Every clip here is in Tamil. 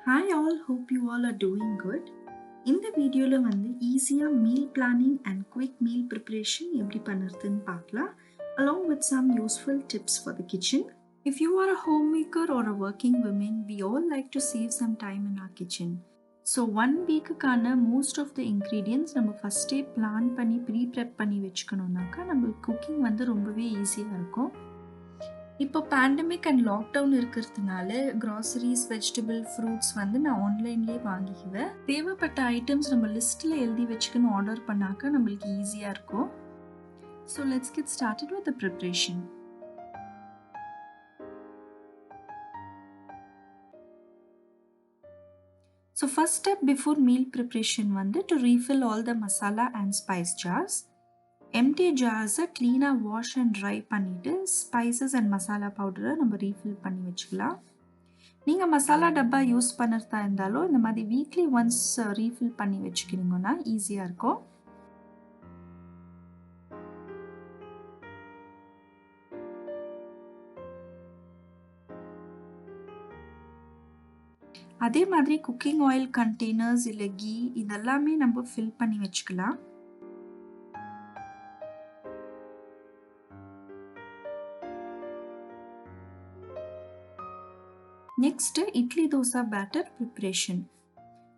Hi all, hope you all are doing good. இந்த வீடியோல வந்து ஈஸியா meal planning and quick meal preparation எப்படி பண்ணுறதுன்னு பார்க்கலாம் along with some useful tips for the kitchen. If you are a homemaker or a working woman, we all like to save some time in our kitchen. So 1 weekக்கான most of the ingredients நம்ம ஃபஸ்ட்டே பிளான் பண்ணி ப்ரீ-ப்ரெப் பண்ணி வச்சுக்கணும்னாக்கா நம்ம குக்கிங் வந்து ரொம்பவே ஈஸியாக இருக்கும். இப்போ பேண்டமிக் அண்ட் லாக்டவுன் இருக்கிறதுனால கிராசரிஸ் வெஜிடபிள் ஃப்ரூட்ஸ் வந்து நான் ஆன்லைன்லேயே வாங்கிக்குவேன். தேவைப்பட்ட ஐட்டம்ஸ் நம்ம லிஸ்ட்டில் எழுதி வச்சுக்கணும் ஆர்டர் பண்ணாக்க நம்மளுக்கு ஈஸியாக இருக்கும். So let's get started with the preparation. So first step before meal preparation வந்து to refill all the masala and spice jars. Empty ஜார்ஸை க்ளீனாக வாஷ் அண்ட் ட்ரை பண்ணிவிட்டு ஸ்பைசஸ் அண்ட் மசாலா பவுடரை நம்ம ரீஃபில் பண்ணி வச்சுக்கலாம். நீங்கள் மசாலா டப்பா யூஸ் பண்ணுறதா இருந்தாலும் இந்த மாதிரி வீக்லி ஒன்ஸ் ரீஃபில் பண்ணி வச்சுக்கிறீங்கன்னா ஈஸியாக இருக்கும். அதே மாதிரி குக்கிங் ஆயில் கண்டெய்னர்ஸ் இல்லை கீ இதெல்லாமே நம்ம ஃபில் பண்ணி வச்சுக்கலாம். Next idli dosa batter preparation.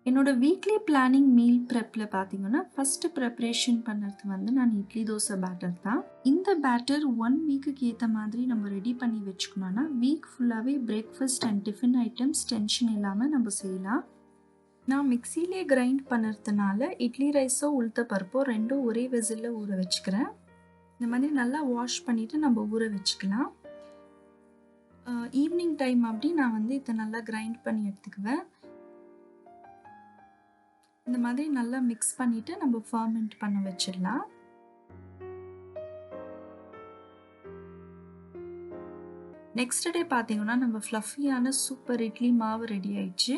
என்னோட வீக்லி பிளானிங் மீல் ப்ரெப்பில் பார்த்தீங்கன்னா ஃபஸ்ட்டு ப்ரிப்ரேஷன் பண்ணுறது வந்து நான் இட்லி தோசை பேட்டர் தான். இந்த பேட்டர் 1 வீக்குக்கு ஏற்ற மாதிரி நம்ம ரெடி பண்ணி வச்சுக்கணும்னா வீக் ஃபுல்லாகவே breakfast and tiffin items tension இல்லாமல் நம்ம செய்யலாம். நான் மிக்சிலே கிரைண்ட் பண்ணுறதுனால இட்லி ரைஸோ உளுத்த பருப்போ ரெண்டும் ஒரே விசிலில் ஊற வச்சுக்கிறேன். இந்த மாதிரி நல்லா வாஷ் பண்ணிவிட்டு நம்ம ஊற வச்சுக்கலாம். ஈவினிங் டைம் அப்படி நான் வந்து இதை நல்லா கிரைண்ட் பண்ணி எடுத்துக்குவேன். இந்த மாதிரி நல்லா மிக்ஸ் பண்ணிவிட்டு நம்ம ஃபர்மெண்ட் பண்ண வச்சிடலாம். நெக்ஸ்ட் டே பார்த்தீங்கன்னா நம்ம ஃப்ளஃபியான சூப்பர் இட்லி மாவு ரெடி ஆயிடுச்சு.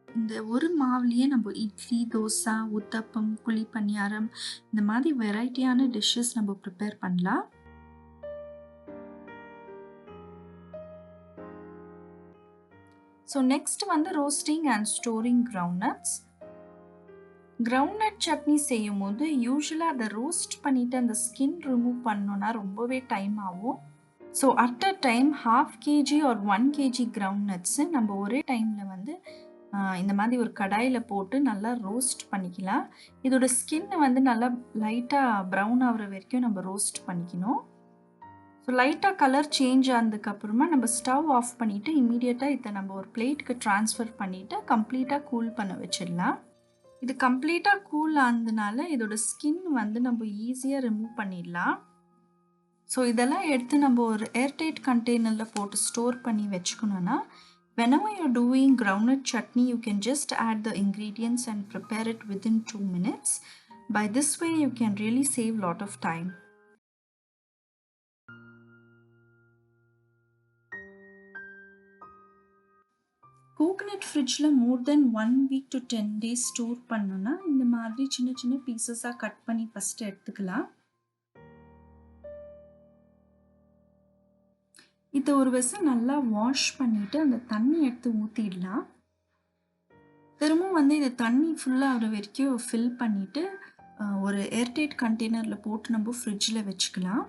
இந்த ஒரு மாவுலேயே நம்ம இட்லி தோசை உத்தப்பம் குழி பணியாரம் இந்த மாதிரி வெரைட்டியான டிஷ்ஷஸ் நம்ம ப்ரிப்பேர் பண்ணலாம். ஸோ நெக்ஸ்ட் வந்து roasting and storing groundnuts. Groundnut chutney செய்யும் போது யூஸ்வலாக அதை ரோஸ்ட் பண்ணிவிட்டு அந்த ஸ்கின் ரிமூவ் பண்ணோன்னா ரொம்பவே டைம் ஆகும். So at a time 1/2 kg or 1 kg groundnuts நம்ம ஒரே டைமில் வந்து இந்த மாதிரி ஒரு கடாயில் போட்டு நல்லா ரோஸ்ட் பண்ணிக்கலாம். இதோட ஸ்கின்னை வந்து நல்லா லைட்டாக ப்ரௌன் ஆகிற வரைக்கும் நம்ம ரோஸ்ட் பண்ணிக்கணும். ஸோ லைட்டாக கலர் சேஞ்ச் ஆனதுக்கப்புறமா நம்ம ஸ்டவ் ஆஃப் பண்ணிவிட்டு இம்மீடியட்டாக இதை நம்ம ஒரு பிளேட்டுக்கு ட்ரான்ஸ்ஃபர் பண்ணிவிட்டு கம்ப்ளீட்டாக கூல் பண்ண வச்சிடலாம். இது கம்ப்ளீட்டாக கூல் ஆனதுனால இதோட ஸ்கின் வந்து நம்ம ஈஸியாக ரிமூவ் பண்ணிடலாம். ஸோ இதெல்லாம் எடுத்து நம்ம ஒரு ஏர்டைட் கண்டெய்னரில் போட்டு ஸ்டோர் பண்ணி வச்சுக்கணுன்னா whenever you're doing groundnut chutney you can just add the ingredients and prepare it within 2 minutes. By this way you can really save lot of time. Coconut ஃப்ரிட்ஜில் மோர் தென் 1 வீக் to 10 days ஸ்டோர் பண்ணோன்னா இந்த மாதிரி சின்ன சின்ன பீசஸாக கட் பண்ணி ஃபஸ்ட்டு எடுத்துக்கலாம். இதை ஒரு விஷயம் நல்லா வாஷ் பண்ணிவிட்டு அந்த தண்ணி எடுத்து ஊற்றிடலாம். திரும்பவும் வந்து இதை தண்ணி ஃபுல்லாக ஆகிற வரைக்கும் ஃபில் பண்ணிவிட்டு ஒரு ஏர்டைட் கண்டெய்னரில் போட்டு நம்ம ஃப்ரிட்ஜில் வச்சுக்கலாம்.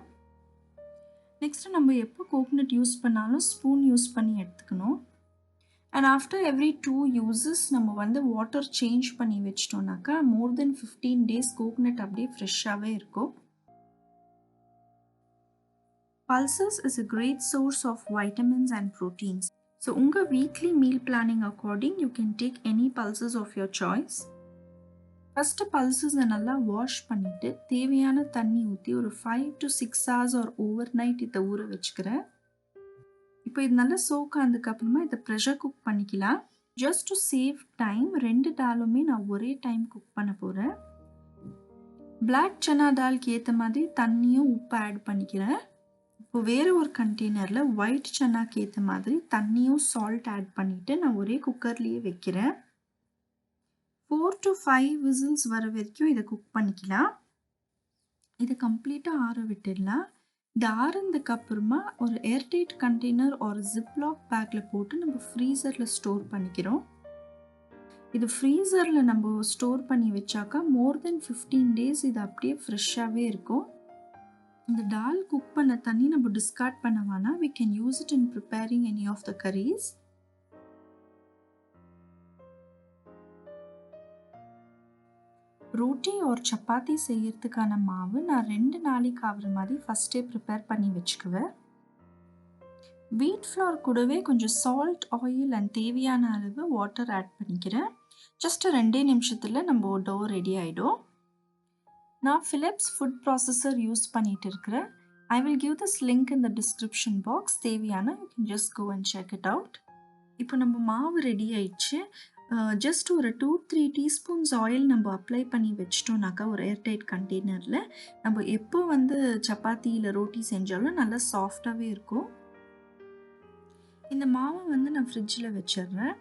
நெக்ஸ்ட்டு நம்ம எப்போ கோகனட் யூஸ் பண்ணாலும் ஸ்பூன் யூஸ் பண்ணி எடுத்துக்கணும். அண்ட் ஆஃப்டர் எவ்ரி 2 uses நம்ம வந்து வாட்டர் சேஞ்ச் பண்ணி வச்சிட்டோம்னாக்கா மோர் தென் 15 days கோகனட் அப்படியே ஃப்ரெஷ்ஷாகவே இருக்கும். Pulses is a great source of vitamins and proteins. So உங்கள் weekly meal planning according you can take any pulses of your choice. First பல்சஸை நல்லா வாஷ் பண்ணிவிட்டு தேவையான தண்ணி ஊற்றி ஒரு 5 to 6 hours ஒரு ஓவர் நைட் இதை ஊற வச்சுக்கிறேன். இப்போ இது நல்லா சோக் ஆனதுக்கப்புறமா இதை ப்ரெஷர் குக் பண்ணிக்கலாம். ஜஸ்ட் டு சேவ் டைம் 2 டாலுமே நான் ஒரே டைம் குக் பண்ண போகிறேன். பிளாக் சனா தால்க்கு ஏற்ற மாதிரி தண்ணியும் உப்பு ஆட் பண்ணிக்கிறேன். இப்போ வேறு ஒரு கண்டெய்னரில் ஒயிட் சனாக்கு ஏற்ற மாதிரி தண்ணியும் சால்ட் ஆட் பண்ணிவிட்டு நான் ஒரே குக்கர்லேயே வைக்கிறேன். 4 to 5 விசில்ஸ் வர வரைக்கும் இதை குக் பண்ணிக்கலாம். இதை கம்ப்ளீட்டாக ஆற விட்டுடலாம். இது ஆறுனதுக்கு அப்புறமா ஒரு ஏர்டைட் கண்டெய்னர் ஒரு ஜிப்லாக் பேக்கில் போட்டு நம்ம ஃப்ரீசரில் ஸ்டோர் பண்ணிக்கிறோம். இது ஃப்ரீசரில் நம்ம ஸ்டோர் பண்ணி வச்சாக்கா மோர் தென் 15 டேஸ் இது அப்படியே ஃப்ரெஷ்ஷாகவே இருக்கும். இந்த டால் குக் பண்ண தண்ணி நம்ம டிஸ்கார்ட் பண்ண வேணாம். we can use it in preparing any of the curries. Roti ஒரு சப்பாத்தி செய்யறதுக்கான மாவு நான் 2 நாளைக்கு ஆகிற மாதிரி ஃபஸ்ட்டே ப்ரிப்பேர் பண்ணி வச்சுக்குவேன். வீட் ஃப்ளோர் கூடவே கொஞ்சம் சால்ட், ஆயில் அண்ட் தேவையான அளவு வாட்டர் ஆட் பண்ணிக்கிறேன். ஜஸ்ட் 2 நிமிஷத்தில் நம்ம டோ ரெடி ஆகிடும். நான் ஃபிலிப்ஸ் ஃபுட் ப்ராசஸர் யூஸ் பண்ணிட்டு இருக்கிறேன். I will give this link in the description box. தேவையான you can just go and check it out. இப்போ நம்ம மாவு ரெடி ஆயிடுச்சு. ஜஸ்ட் ஒரு 2-3 டீஸ்பூன்ஸ் ஆயில் நம்ம அப்ளை பண்ணி வச்சிட்டோம்னாக்கா ஒரு ஏர்டைட் கண்டெய்னரில் நம்ம எப்போ வந்து சப்பாத்தி இல்லை ரோட்டி செஞ்சாலும் நல்லா சாஃப்டாகவே இருக்கும். இந்த மாவை வந்து நான் ஃப்ரிட்ஜில் வச்சிடுறேன்.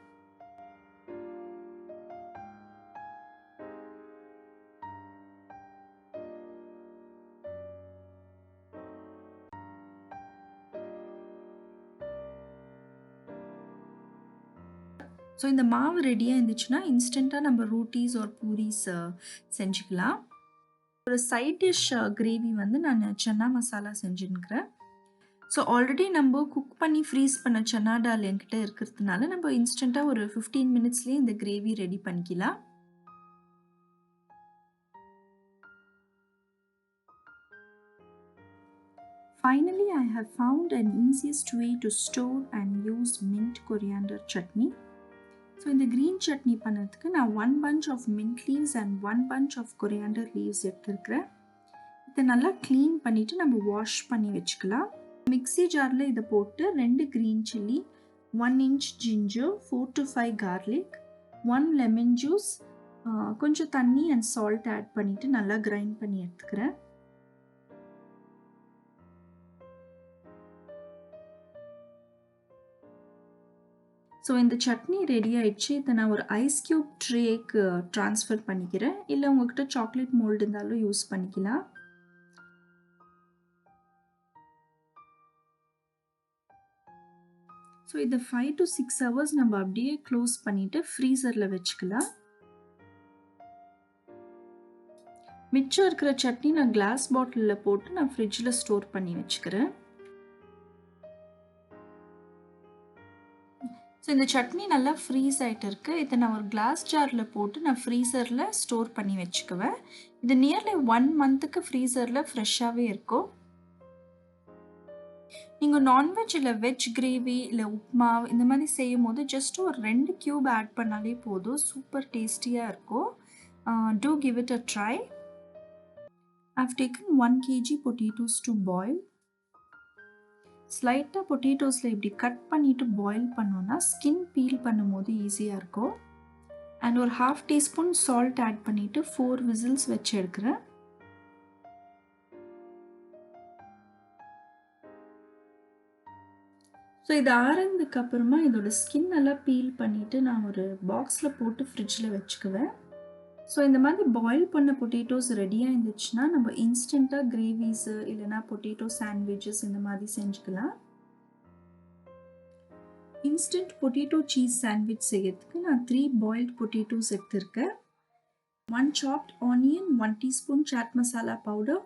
ஸோ இந்த மாவு ரெடியாக இருந்துச்சுன்னா இன்ஸ்டண்ட்டாக நம்ம ரோட்டீஸ் ஒரு பூரிஸ் செஞ்சுக்கலாம். ஒரு சைட் டிஷ் கிரேவி வந்து நான் சன்னா மசாலா செஞ்சுருக்கிறேன். ஸோ ஆல்ரெடி நம்ம குக் பண்ணி ஃப்ரீஸ் பண்ண சன்னா டால் என்கிட்ட இருக்கிறதுனால நம்ம இன்ஸ்டண்ட்டாக ஒரு 15 மினிட்ஸ்லேயே இந்த கிரேவி ரெடி பண்ணிக்கலாம். Finally, I have found an easiest way to store and use mint coriander chutney. So இந்த க்ரீன் சட்னி பண்ணுறதுக்கு நான் 1 bunch of mint leaves and 1 bunch of coriander leaves எடுத்துருக்கிறேன். இதை நல்லா க்ளீன் பண்ணிவிட்டு நம்ம வாஷ் பண்ணி வச்சுக்கலாம். மிக்ஸி ஜாரில் இதை போட்டு 2 green chilli, 1 inch ginger, 4 to 5 garlic, 1 lemon juice, கொஞ்சம் தண்ணி அண்ட் சால்ட் ஆட் பண்ணிவிட்டு நல்லா கிரைண்ட் பண்ணி எடுத்துக்கிறேன். ஸோ இந்த சட்னி ரெடி ஆயிடுச்சு. இதை நான் ஒரு ஐஸ் க்யூப் ட்ரேக்கு ட்ரான்ஸ்ஃபர் பண்ணிக்கிறேன். இல்லை உங்கள்கிட்ட சாக்லேட் மோல்டு இருந்தாலும் யூஸ் பண்ணிக்கலாம். ஸோ இதை 5 to 6 hours நம்ம அப்படியே க்ளோஸ் பண்ணிவிட்டு ஃப்ரீசரில் வச்சுக்கலாம். மிச்சம் இருக்கிற சட்னி நான் கிளாஸ் பாட்டிலில் போட்டு நான் ஃப்ரிட்ஜில் ஸ்டோர் பண்ணி வச்சுக்கிறேன். ஸோ இந்த சட்னி நல்லா ஃப்ரீஸ் ஆகிட்டு இருக்கு. இதை நான் ஒரு கிளாஸ் ஜாரில் போட்டு நான் ஃப்ரீசரில் ஸ்டோர் பண்ணி வச்சுக்குவேன். இது நியர்லி 1 monthக்கு ஃப்ரீசரில் ஃப்ரெஷ்ஷாகவே இருக்கும். நீங்கள் நான்வெஜ் இல்லை வெஜ் கிரேவி இல்லை உப்மா இந்த மாதிரி செய்யும் போது ஜஸ்ட் ஒரு 2 கியூப் ஆட் பண்ணாலே போதும். சூப்பர் டேஸ்டியாக இருக்கும். Do give it a try. I've taken 1 kg potatoes to boil. ஸ்லைட்டாக பொட்டேட்டோஸில் இப்படி கட் பண்ணிவிட்டு பாயில் பண்ணோன்னா ஸ்கின் பீல் பண்ணும்போது ஈஸியாக இருக்கும். அண்ட் ஒரு 1/2 teaspoon சால்ட் ஆட் பண்ணிவிட்டு 4 விசில்ஸ் வச்சு எடுக்கிறேன். ஸோ இது ஆறுனதுக்கு அப்புறமா இதோட ஸ்கின் நல்லா பீல் பண்ணிவிட்டு நான் ஒரு பாக்ஸில் போட்டு ஃப்ரிட்ஜில் வச்சுக்குவேன். ஸோ இந்த மாதிரி பாயில் பண்ண பொட்டேட்டோஸ் ரெடியாக இருந்துச்சுன்னா நம்ம இன்ஸ்டண்ட்டாக கிரேவிஸு இல்லைனா பொட்டேட்டோ சாண்ட்விச்சஸ் இந்த மாதிரி செஞ்சுக்கலாம். இன்ஸ்டன்ட் பொட்டேட்டோ சீஸ் சாண்ட்விச் செய்யறதுக்கு நான் 3 பாயில்ட் பொட்டேட்டோஸ் எடுத்திருக்கேன். 1 chopped onion, 1 teaspoon chaat masala powder,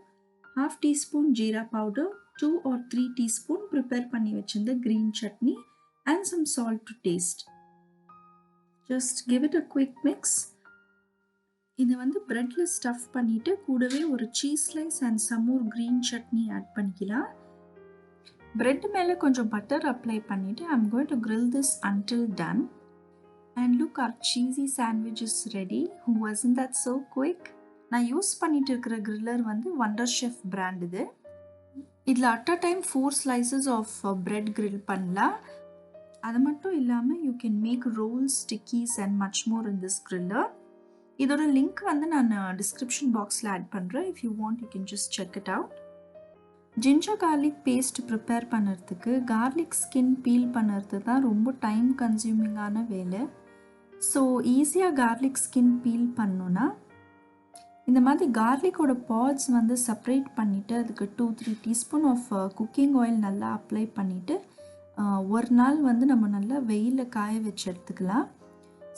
1/2 teaspoon jeera powder, 2 or 3 teaspoon prepare பண்ணி வச்சிருந்த green chutney and some salt to taste. Just give it a quick mix. இதை வந்து ப்ரெட்டில் ஸ்டஃப் பண்ணிவிட்டு கூடவே ஒரு cheese slice and some more green chutney add பண்ணிக்கலாம். ப்ரெட் மேலே கொஞ்சம் பட்டர் அப்ளை பண்ணிவிட்டு I'm going to grill this until done. And look, our cheesy sandwich is ready. Wasn't that so quick? நான் யூஸ் பண்ணிட்டு இருக்கிற கிரில்லர் வந்து Wonder Chef பிராண்ட். இதில் at a time 4 slices of bread grill பண்ணலாம். அது மட்டும் இல்லாமல் you can make rolls, stickies and much more in this griller. இதோட லிங்க் வந்து நான் டிஸ்கிரிப்ஷன் பாக்ஸில் ஆட் பண்ணுறேன். If you want you can just check it out. Ginger garlic paste prepare பண்ணுறதுக்கு கார்லிக் ஸ்கின் பீல் பண்ணுறது தான் ரொம்ப டைம் கன்சியூமிங்கான வேலை. ஸோ ஈஸியாக கார்லிக் ஸ்கின் பீல் பண்ணோன்னா இந்த மாதிரி கார்லிக்கோட பாட்ஸ் வந்து செப்பரேட் பண்ணிவிட்டு அதுக்கு 2-3 டீஸ்பூன் ஆஃப் குக்கிங் ஆயில் நல்லா அப்ளை பண்ணிவிட்டு ஒரு நாள் வந்து நம்ம நல்லா வெயிலில் காய வச்சு எடுத்துக்கலாம்.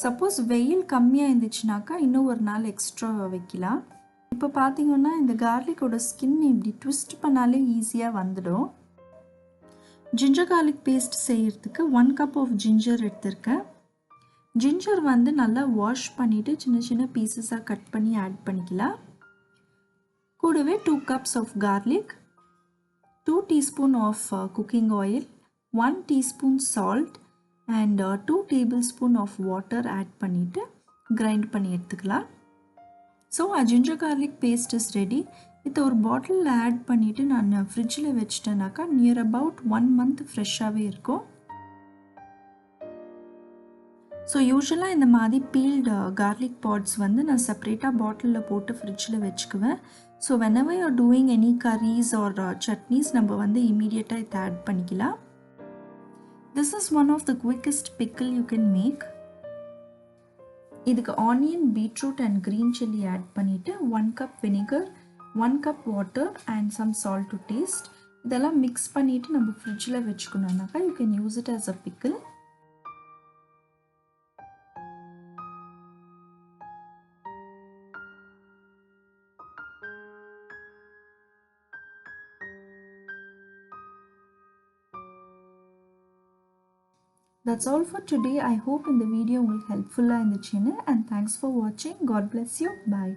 சப்போஸ் வெயில் கம்மியாக இருந்துச்சுனாக்கா இன்னும் ஒரு நாள் எக்ஸ்ட்ரா வைக்கலாம். இப்போ பார்த்தீங்கன்னா இந்த கார்லிக்கோட ஸ்கின் இப்படி ட்விஸ்ட் பண்ணாலே ஈஸியாக வந்துடும். ஜிஞ்சர் கார்லிக் பேஸ்ட் செய்கிறதுக்கு 1 கப் ஆஃப் ஜிஞ்சர் எடுத்திருக்கேன். ஜிஞ்சர் வந்து நல்லா வாஷ் பண்ணிவிட்டு சின்ன சின்ன பீசஸாக கட் பண்ணி ஆட் பண்ணிக்கலாம். கூடவே 2 cups of garlic, 2 teaspoon of cooking oil, 1 teaspoon salt and 2 tablespoon of water add பண்ணிவிட்டு கிரைண்ட் பண்ணி எடுத்துக்கலாம். So ginger garlic paste is ready. இதை ஒரு பாட்டிலில் ஆட் பண்ணிவிட்டு நான் ஃப்ரிட்ஜில் வச்சிட்டேனாக்கா நியர் அபவுட் 1 மந்த் ஃப்ரெஷ்ஷாகவே இருக்கும். ஸோ யூஸ்வலாக இந்த மாதிரி பீல்டு கார்லிக் பாட்ஸ் வந்து நான் செப்பரேட்டாக பாட்டிலில் போட்டு ஃப்ரிட்ஜில் வச்சுக்குவேன். So whenever you're doing any curries or chutneys நம்ம வந்து இமீடியட்டாக இதை ஆட் பண்ணிக்கலாம். This is one of the quickest pickle you can make. இதுக்கு onion, beetroot and green chilli add பண்ணிவிட்டு 1 cup vinegar, 1 cup water and some salt to taste இதெல்லாம் மிக்ஸ் பண்ணிவிட்டு நம்ம ஃப்ரிட்ஜில் வச்சுக்கணுன்னாக்கா you can use it as a pickle. That's all for today. I hope in the video will helpful in the channel and thanks for watching. God bless you. Bye.